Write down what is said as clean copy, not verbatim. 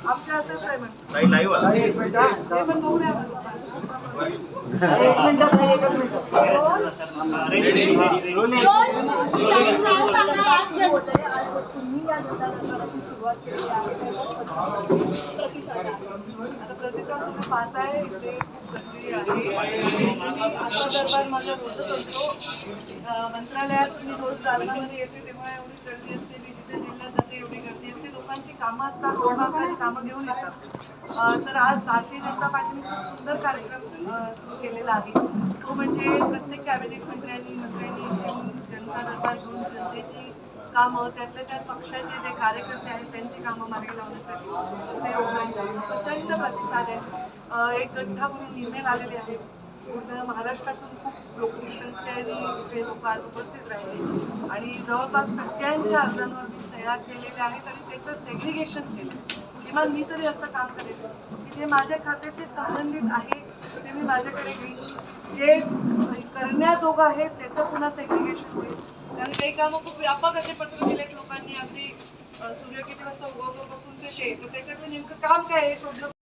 आमच्या असंच आहे म्हणून तुम्ही या जनतादरबाराची सुरुवात केली आहे प्रतिसाद तुम्ही पाहताय इथे खूप गर्दी आहे. दरबार माझा रोजच असतो. मंत्रालयात मी रोज दालनामध्ये येते तेव्हा एवढी गर्दी असते. मी जिथे जिल्ह्यात जाते एवढी गर्दी असते. लोकांची कामं असतात, लोकांची कामं घेऊन येतात. तर आज भारतीय जनता पार्टीने खूप सुंदर कार्यक्रम सुरू केलेला आहे. तो म्हणजे प्रत्येक कॅबिनेट मंत्र्यांनी घेऊन जनता दरबार घेऊन जनतेची कामं त्यातल्या त्यात पक्षाचे जे कार्यकर्ते आहेत त्यांची कामं मार्गी लावण्यासाठी ते प्रचंड प्रतिसाद आहे. एक गठ्ठा म्हणून निर्णय आलेले आहेत. पूर्ण महाराष्ट्रातून खूप लोकसंख्येने इथे लोक आज उपस्थित राहिले आणि जवळपास सगळ्यांच्या अर्जांवर मी सह्या केलेल्या आहेत आणि त्याचं सेग्रिगेशन केलं. किमान मी तरी असं काम करेल की जे माझ्या खात्याशी संबंधित आहे ते मी माझ्याकडे घेईन. जे करण्याजोगं आहे त्याचं पुन्हा सेग्रिगेशन होईल. कारण काही कामं खूप व्यापक असे पत्र दिलेत लोकांनी. अगदी सूर्य किती वाजता उगवतो बसून ते तर त्याच्यातलं नेमकं काम काय आहे शोधलं